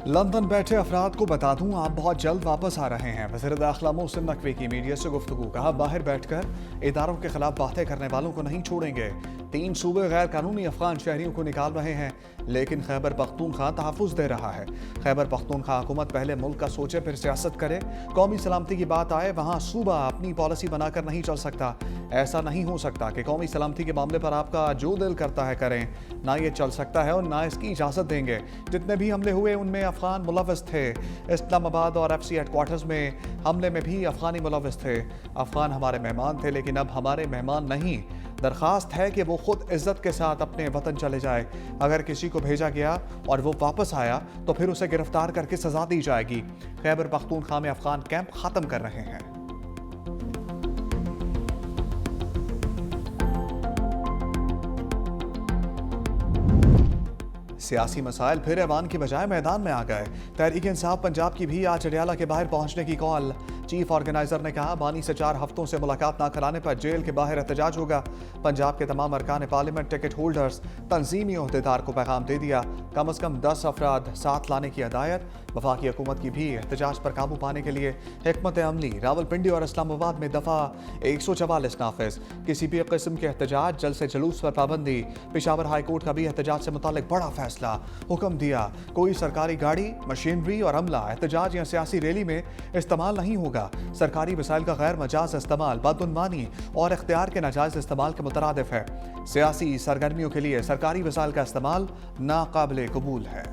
London बैठे अफराद को बता दूं आप बहुत जल्द वापस आ रहे हैं। वज़ीर दाखिला मोहसिन नकवी की मीडिया से गुफ्तगू। कहा, बाहर बैठकर इदारों के खिलाफ बातें करने वालों को नहीं छोड़ेंगे। 3 सूबे गैर कानूनी अफगान शहरियों को निकाल रहे हैं, लेकिन खैबर पख्तूनख्वा तहफ़्फ़ुज़ दे रहा है। खैबर पख्तूनख्वा हुकूमत पहले मुल्क का सोचे फिर सियासत करे। कौमी सलामती की बात आए वहाँ सूबा अपनी पॉलिसी बनाकर नहीं चल सकता। ऐसा नहीं हो सकता कि कौमी सलामती के मामले पर आपका जो दिल करता है करें। ना ये चल सकता है और ना इसकी इजाज़त देंगे। जितने भी हमले हुए उनमें अफगान मुलव्वस थे। इस्लामाबाद और FC हेडक्वार्टर्स में हमले में भी अफगानी मुलव्वस थे। अफगान हमारे मेहमान थे, लेकिन अब हमारे मेहमान नहीं। दरख्वास्त है कि वो खुद इज्जत के साथ अपने वतन चले जाए। अगर किसी को भेजा गया और वो वापस आया तो फिर उसे गिरफ्तार करके सजा दी जाएगी। खैबर पख्तूनख्वा में अफगान कैंप खत्म कर रहे हैं। सियासी मसाइल फिर ऐवान की बजाय मैदान में आ गए। तहरीक इंसाफ पंजाब की भी आज अडयाला के बाहर पहुंचने की कॉल। चीफ ऑर्गेनाइजर ने कहा, बानी से 4 हफ्तों से मुलाकात ना कराने पर जेल के बाहर एहतजाज होगा। पंजाब के तमाम अरकान पार्लियामेंट टिकट होल्डर्स तंजीमी ओहदेदार को पैगाम दे दिया। कम अज़ कम 10 अफराद साथ लाने की हिदायत। वफाकी हुकूमत की भी एहतजाज पर काबू पाने के लिए हिकमत अमली। रावलपिंडी और इस्लामाबाद में दफ़ा 144 नाफिज। किसी भी किस्म के एहतजाज, जल से जुलूस पर पाबंदी। पेशावर हाई कोर्ट का भी एहतजाज से मुतालिक बड़ा फैसला। हुक्म दिया, कोई सरकारी गाड़ी, मशीनरी और अमला एहतजाज या सियासी रैली में इस्तेमाल नहीं होगा। सरकारी वसाइल का गैर मजाज इस्तेमाल बदउनवानी और इख्तियार के नाजायज इस्तेमाल के मुतरादिफ है। सियासी सरगर्मियों के लिए सरकारी वसाइल का इस्तेमाल नाकाबिले कबूल है।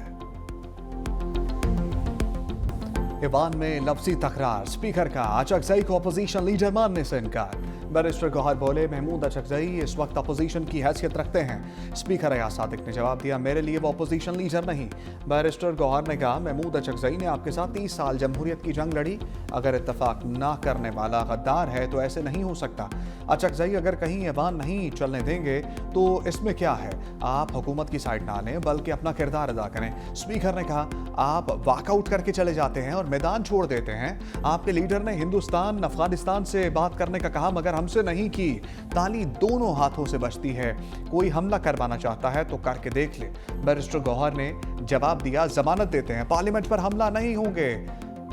ईवान में लफ्जी तकरार। स्पीकर का अचकजई को अपोजिशन लीडर मानने से इनकार। बैरिस्टर गौहर बोले, महमूद अचकजई इस वक्त अपोजिशन की हैसियत रखते हैं। स्पीकर अयाज सादिक ने जवाब दिया, मेरे लिए वो अपोजिशन लीडर नहीं। बैरिस्टर गौहर ने कहा, महमूद अचकजई ने आपके साथ 30 साल जमहूरियत की जंग लड़ी। अगर इत्तफाक ना करने वाला गद्दार है तो ऐसे नहीं हो सकता। अचकजई अगर कहीं ऐवान नहीं चलने देंगे तो इसमें क्या है। आप हुकूमत की साइड ना लें बल्कि अपना किरदार अदा करें। स्पीकर ने कहा, आप वॉकआउट करके चले जाते हैं और मैदान छोड़ देते हैं। आपके लीडर ने हिंदुस्तान अफगानिस्तान से बात करने का कहा मगर हमसे नहीं की। ताली दोनों हाथों से बजती है। कोई हमला करवाना चाहता है तो करके देख ले। बैरिस्टर गौहर ने जवाब दिया, जमानत देते हैं, पार्लियामेंट पर हमला नहीं होंगे।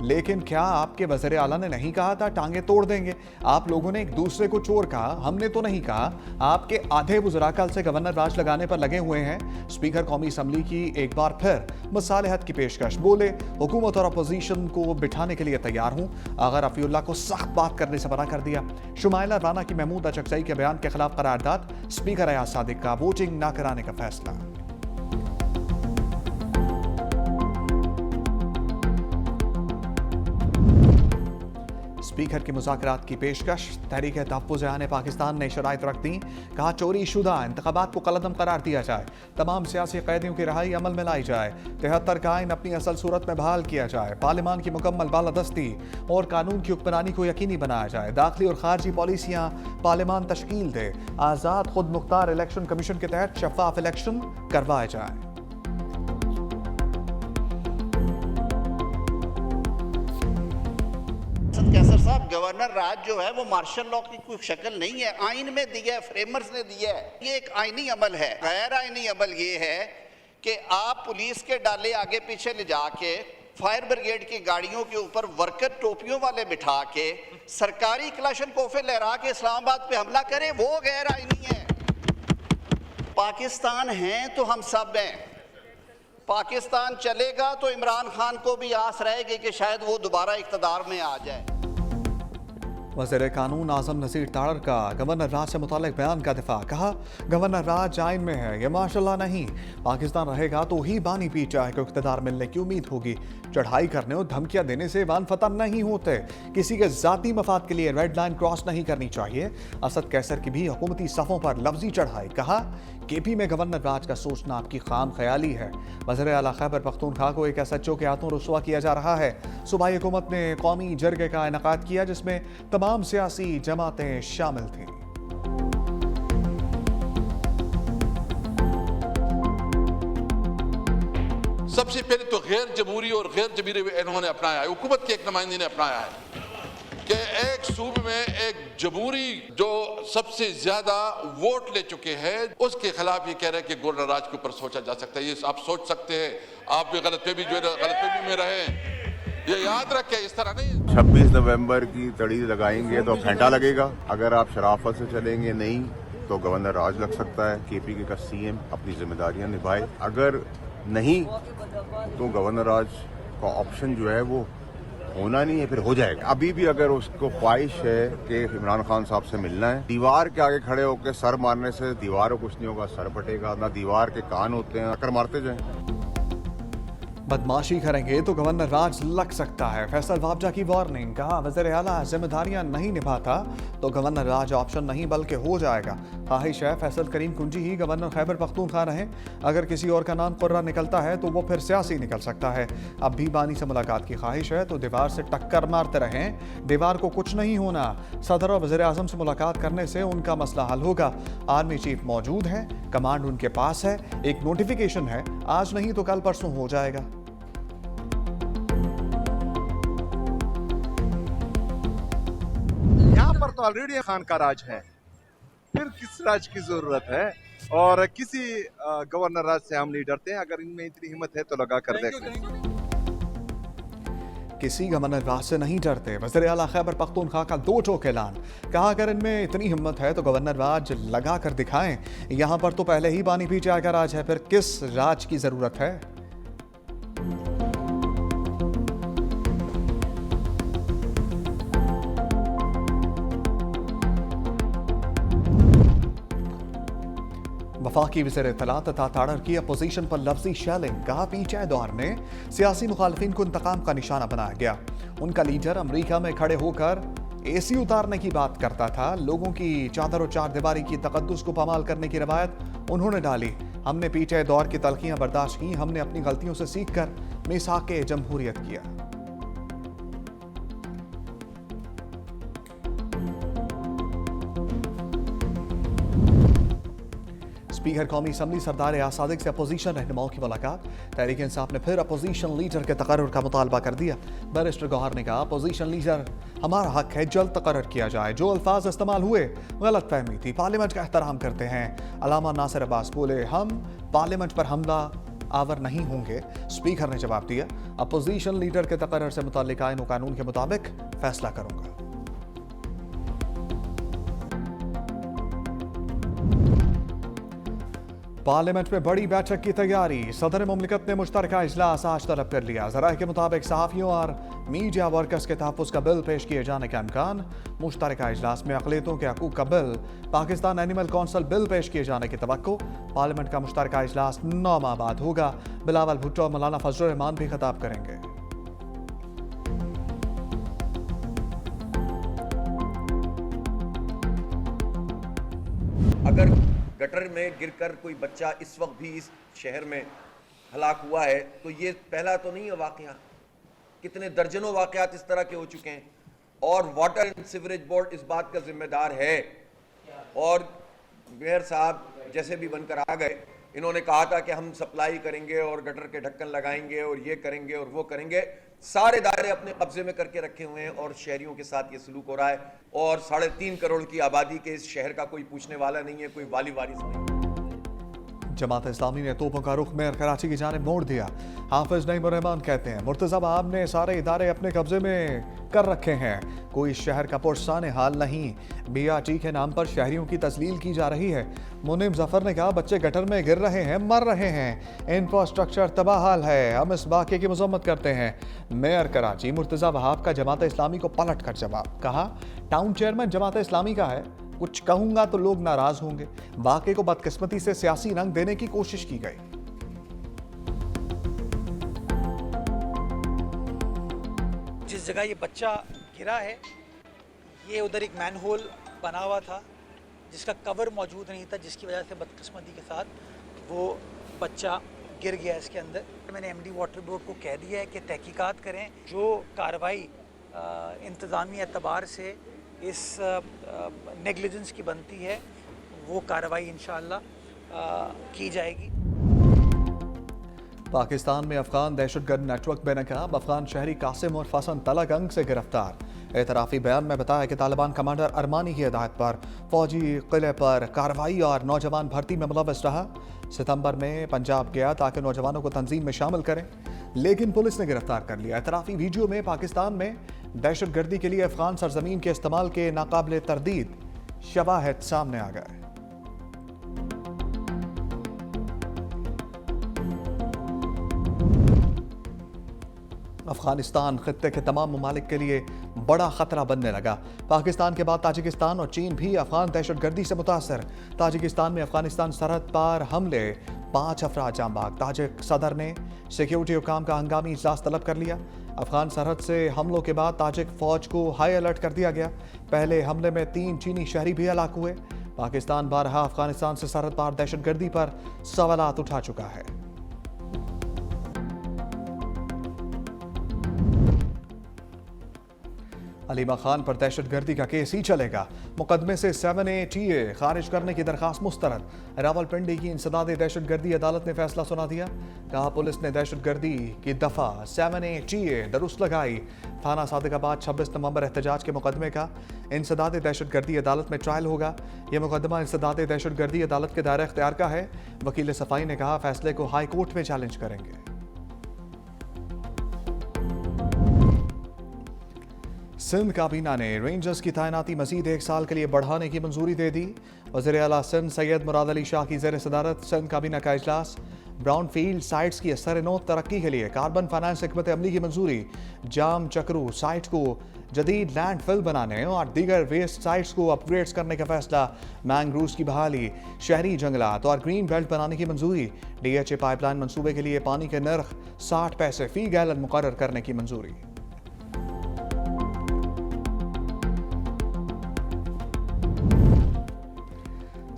लेकिन क्या आपके वज़ीर आला ने नहीं कहा था टांगे तोड़ देंगे? आप लोगों ने एक दूसरे को चोर कहा, हमने तो नहीं कहा। आपके आधे वज़रा कल से गवर्नर राज लगाने पर लगे हुए हैं। स्पीकर कौमी असम्बली की एक बार फिर मुसालहत की पेशकश। बोले, हुकूमत और अपोजिशन को बिठाने के लिए तैयार हूं। अगर अफीउल्लाह को सख्त बात करने से मना कर दिया। शुमाइला राना की महमूद अचकजई के बयान के खिलाफ करारदाद। स्पीकर अयाज सादिक का वोटिंग ना कराने का फैसला। स्पीकर की मुज़ाकरात की पेशकश। तहरीक तहफ़्फ़ुज़ ने पाकिस्तान ने शराइत रख दी। कहा, चोरी शुदा इंतख़ाबात को कलअदम करार दिया जाए। तमाम सियासी कैदियों की रहाई अमल में लाई जाए। 73 का आइन अपनी असल सूरत में बहाल किया जाए। पार्लियामान की मुकम्मल बालादस्ती और कानून की हुक्मरानी को यकीनी बनाया जाए। दाखिली और खारजी पॉलिसियाँ पार्लियामान तश्कील दे। आज़ाद खुद मुख्तार इलेक्शन कमीशन के तहत शफाफ इलेक्शन करवाए जाए। कैसर साहब, गवर्नर राज जो है वो मार्शल लॉ की कोई शक्ल नहीं है। आइन में दिया है, फ्रेमर्स ने दिया है। ये एक आइनी अमल है। गैर आइनी अमल ये है कि आप पुलिस के डाले आगे पीछे ले जाके फायर ब्रिगेड की गाड़ियों के ऊपर वर्कर टोपियों वाले बिठा के सरकारी क्लाशन कोफे लहरा के इस्लामाबाद पे हमला करें, वो गैर आइनी है। पाकिस्तान है तो हम सब हैं। पाकिस्तान चलेगा तो इमरान खान को भी आस रहेगी कि शायद वो दोबारा इक़्तिदार में आ जाए। वज़ीर कानून आज़म नज़ीर तारड़ का गवर्नर राज से मुतालिक बयान का दिफा। कहा, गवर्नर राज आइन में है, ये माशाल्लाह नहीं। पाकिस्तान रहेगा तो ही बानी पीठ चाहे को इक़्तिदार मिलने की उम्मीद होगी। चढ़ाई करने और धमकियां देने से वान फतह नहीं होते। किसी के ज़ाती मफाद के लिए रेड लाइन क्रॉस नहीं करनी चाहिए। असद कैसर की भी हुकूमती सफ़ों पर लफ्जी चढ़ाई। कहा, KP में गवर्नर राज का सोचना आपकी खाम ख्याली है। वज़ीर आला खैबर पख्तूनख्वा को एक SHO के हाथों रुसवा किया जा रहा है। सूबाई हुकूमत ने कौमी जरगे का इनेकाद किया जिसमें तमाम सियासी जमातें शामिल थीं। सबसे पहले तो गैर जमहूरी और गैर जमीरी इन्होंने अपनाया है, हुकूमत के एक नुमाइंदे ने अपनाया है कि एक सूबे में एक जमहूरी जो सबसे ज्यादा वोट ले चुके हैं उसके खिलाफ ये कह रहे हैं कि गवर्नर राज के ऊपर सोचा जा सकता है। ये आप सोच सकते हैं, आप भी गलतफहमी जो है गलतफहमी में रहें। ये याद रखें, इस तरह नहीं। 26 नवंबर की तड़ी लगाएंगे तो घंटा लगेगा। अगर आप शराफत से चलेंगे नहीं तो गवर्नर राज लग सकता है। केपी का सीएम अपनी जिम्मेदारियां निभाए, अगर नहीं तो गवर्नर राज का ऑप्शन जो है वो होना नहीं है, फिर हो जाएगा। अभी भी अगर उसको ख्वाहिश है कि इमरान खान साहब से मिलना है, दीवार के आगे खड़े होकर सर मारने से दीवार को कुछ नहीं होगा, सर फटेगा। ना दीवार के कान होते हैं, अकर मारते जाएं। बदमाशी करेंगे तो गवर्नर राज लग सकता है। फैसल वाबजा की वार्निंग, कहा वज़ीर आला जिम्मेदारियां नहीं निभाता तो गवर्नर राज ऑप्शन नहीं बल्कि हो जाएगा। ख्वाहिश है फैसल करीम कुंजी ही गवर्नर खैबर पख्तूनख्वा रहे। अगर किसी और का नाम कुर्रा निकलता है तो वो फिर सियासी निकल सकता है। अब भी बानी से मुलाकात की ख्वाहिश है तो दीवार से टक्कर मारते रहें, दीवार को कुछ नहीं होना। सदर और वज़ीर आज़म से मुलाकात करने से उनका मसला हल होगा। आर्मी चीफ मौजूद है, कमांड उनके पास है, एक नोटिफिकेशन है, आज नहीं तो कल परसों हो जाएगा। यहाँ पर तो ऑलरेडी खान का राज है, फिर किस राज की जरूरत है? और किसी गवर्नर राज से हम नहीं डरते हैं। अगर इनमें इतनी हिम्मत है तो लगा कर देखें। किसी गवर्नर राज से नहीं डरते। वज़ीर आला खैबर पख्तूनख्वा का दो टोक ऐलान, कहा अगर इनमें इतनी हिम्मत है तो गवर्नर राज लगा कर दिखाएं। यहाँ पर तो पहले ही बानी पीटीआई का राज है, फिर किस राज की जरूरत है? वफाकी वज़ीर इत्तला तथा ताड़र की अपोजिशन पर लफ्जी शेलिंग, कहा पीटीआई दौर में सियासी मुखालफिन को इंतकाम का निशाना बनाया गया। उनका लीडर अमरीका में खड़े होकर एसी उतारने की बात करता था। लोगों की चादर और चार दीवारी की तकद्दुस को पामाल करने की रवायत उन्होंने डाली। हमने पीटीआई दौर की तलखियां बर्दाश्त की, हमने अपनी गलतियों से सीखकर मिसाके जमहूरियत किया। स्पीकर कौमी असम्बली सरदार आसादिक से अपोजिशन रहनुमाओं की मुलाकात। तहरीक इंसाफ ने फिर अपोजिशन लीडर के तकर्रुर का मुतालबा कर दिया। बैरिस्टर गौहर ने कहा अपोजिशन लीडर हमारा हक है, जल्द तकर्रुर किया जाए। जो अल्फाज इस्तेमाल हुए गलत फहमी थी, पार्लियामेंट का एहतराम करते हैं। अलामा नासिर अब्बास बोले हम पार्लियामेंट पर हमला आवर नहीं होंगे। स्पीकर ने जवाब दिया अपोजिशन लीडर के तकर्रुर से मुताल्लिक आईन व कानून के मुताबिक फैसला करूंगा। पार्लियामेंट में बड़ी बैठक की तैयारी, सदर मुमलिकत ने मुश्तरका इजलास आज तलब कर लिया। ज़राए के मुताबिक सहाफ़ियों और मीडिया वर्कर्स के तहफ़्फ़ुज़ का बिल पेश किए जाने का इम्कान। मुश्तरका इजलास में अक़लियतों के हकूक़ का bill, Pakistan animal council bill पेश किए जाने की तवक्को। पार्लियामेंट का मुश्तरका इजलास 9 माह बाद होगा। बिलावल भुट्टो और मौलाना फजलुर रहमान भी खिताब करेंगे। अगर गटर में गिरकर कोई बच्चा इस वक्त भी इस शहर में हलाक हुआ है तो ये पहला तो नहीं है वाकया, कितने दर्जनों वाकयात इस तरह के हो चुके हैं। और वाटर एंड सीवरेज बोर्ड इस बात का जिम्मेदार है। और मेयर साहब जैसे भी बनकर आ गए, इन्होंने कहा था कि हम सप्लाई करेंगे और गटर के ढक्कन लगाएंगे और ये करेंगे और वो करेंगे। सारे दायरे अपने कब्जे में करके रखे हुए हैं और शहरियों के साथ ये सलूक हो रहा है। और 3.5 करोड़ की आबादी के इस शहर का कोई पूछने वाला नहीं है, कोई वाली वारिस नहीं। जमात इस्लामी ने तोपों का रुख मेयर कराची की जानिब मोड़ दिया। हाफिज नईम रहमान कहते हैं मुर्तज़ा बहाब ने सारे इदारे अपने कब्जे में कर रखे हैं, कोई शहर का पुरसाने हाल नहीं। BRT के नाम पर शहरियों की तस्लील की जा रही है। मुनीम जफर ने कहा बच्चे गटर में गिर रहे हैं, मर रहे हैं, इंफ्रास्ट्रक्चर तबाह हाल है, हम इस वाक़े की मज़म्मत करते हैं। मेयर कराची मुर्तज़ा बहाब का जमात इस्लामी को पलट कर जवाब, कहा टाउन चेयरमैन जमात इस्लामी का है, कुछ कहूंगा तो लोग नाराज होंगे। वाक़े को बदकिस्मती से सियासी रंग देने की कोशिश की गई। जिस जगह ये बच्चा गिरा है, ये उधर एक मैनहोल बना हुआ था जिसका कवर मौजूद नहीं था, जिसकी वजह से बदकिस्मती के साथ वो बच्चा गिर गया इसके अंदर। मैंने MD वाटर बोर्ड को कह दिया है कि तहकीकात करें, जो कार्रवाई इंतज़ामी एतबार से इस नेगलिजेंस की बनती है वो कार्रवाई इंशाअल्लाह की जाएगी। पाकिस्तान में अफगान दहशतगर्द नेटवर्क बेनकाब, अफगान शहरी कासिम और फसन तलगंग से गिरफ्तार। एतराफ़ी बयान में बताया कि तालिबान कमांडर अरमानी की हिदायत पर फौजी किले पर कार्रवाई और नौजवान भर्ती में मुलव्वस रहा। सितंबर में पंजाब गया ताकि नौजवानों को तंजीम में शामिल करें, लेकिन पुलिस ने गिरफ्तार कर लिया। एतराफी वीडियो में पाकिस्तान में दहशतगर्दी के लिए अफगान सरजमीन के इस्तेमाल के नाकाबिले तरदीद शवाहिद सामने आ गए। अफगानिस्तान खित्ते के तमाम ममालिक के लिए बड़ा खतरा बनने लगा। पाकिस्तान के बाद ताजिकिस्तान और चीन भी अफगान दहशतगर्दी से मुतासर। ताजिकिस्तान में अफगानिस्तान सरहद पार हमले, 5 अफराद जाँ बाग। ताजिक सदर ने सिक्योरिटी हुकाम का हंगामी इजलास तलब कर लिया। अफगान सरहद से हमलों के बाद ताजिक फौज को हाई अलर्ट कर दिया गया। पहले हमले में 3 चीनी शहरी भी हलाक हुए। पाकिस्तान बारहा अफगानिस्तान से सरहद पार दहशतगर्दी पर सवालात उठा चुका है। अलीमा खान पर दहशतगर्दी का केस ही चलेगा। मुकदमे से 7A खारिज करने की दरखास्त मुस्तरद। रावलपिंडी की इंसदाद दहशतगर्दी अदालत ने फैसला सुना दिया। कहा पुलिस ने दहशतगर्दी की दफा 7A दुरुस्त लगाई। थाना सादिकाबाद 26 नवंबर एहतजाज के मुकदमे का इंसदाद दहशतगर्दी अदालत में ट्रायल होगा। यह मुकदमा इंसदाद दहशतगर्दी अदालत के दायरे इख्तियार का है। वकील सफाई ने कहा फैसले को हाई कोर्ट में चैलेंज करेंगे। सिंध काबीना ने रेंजर्स की तैनाती मजीद 1 साल के लिए बढ़ाने की मंजूरी दे दी। वज़ीर आला सिंध सैयद मुराद अली शाह की ज़ेर सदारत सिंध काबीना का इजलास। ब्राउन फील्ड साइट्स की असर-ए-नौ तरक्की के लिए कार्बन फाइनेंस हिकमत अमली की मंजूरी। जाम चक्रू साइट को जदीद लैंडफिल बनाने और दीगर वेस्ट साइट्स को अपग्रेड्स करने का फैसला। मैंग्रोव्स की बहाली, शहरी जंगलात और ग्रीन बेल्ट बनाने की मंजूरी। DHA पाइपलाइन मंसूबे के लिए पानी के नर्ख 60 पैसे फी गैलन मुकर्रर करने की मंजूरी।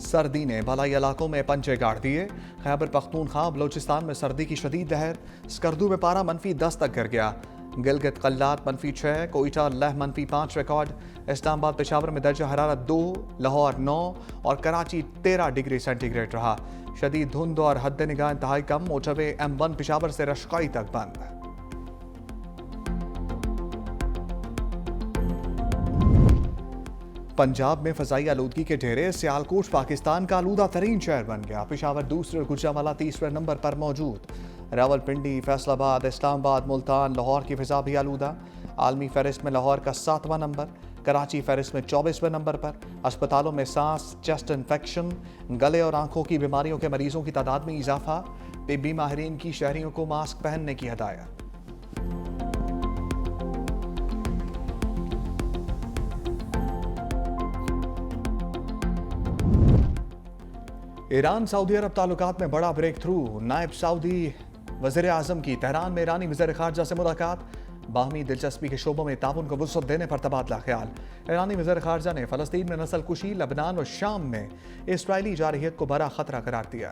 सर्दी ने बालाई इलाकों में पंचे गाड़ दिए। खैबर पख्तूनख्वा बलोचिस्तान में सर्दी की शदीद लहर। स्कर्दू में पारा -10 तक गिर गया। गिलगित कल्लात -6, कोयटा लह -5 रिकॉर्ड। इस्लामाबाद पेशावर में दर्जा हरारत 2, लाहौर 9 और कराची 13 डिग्री सेंटीग्रेड रहा। शदीद धुंध और हद निगाह इंतहाई कम। मोटरवे M1 पेशावर से रशकाई तक बंद। पंजाब में फजाई आलूदगी के ढेरे। सियालकोट पाकिस्तान का आलूदा तरीन शहर बन गया। पेशावर दूसरे और गुजरांवाला तीसरे नंबर पर मौजूद। रावलपिंडी, फैसलाबाद, इस्लामाबाद, मुल्तान, लाहौर की फिजा भी आलूदा। आलमी फहरिस्त में लाहौर का 7वां नंबर। कराची फहरिस्त में 24वें नंबर पर। अस्पतालों में सांस, चेस्ट इन्फेक्शन, गले और आंखों की बीमारियों के मरीजों की तादाद में इजाफा। तिब्बी माहिरीन की शहरियों को मास्क पहनने की हदायत। ईरान सऊदी अरब ताल्लुकात में बड़ा ब्रेक थ्रू। नायब सऊदी वज़ीर आज़म की तेहरान में ईरानी वज़ीर ख़ारजा से मुलाकात। बाहमी दिलचस्पी के शोबों में ताउन को वुसअत देने पर तबादला ख्याल। ईरानी वज़ीर ख़ारजा ने फ़लस्तीन में नस्ल कुशी, लबनान और शाम में इसराइली जारहियत को बड़ा खतरा करार दिया।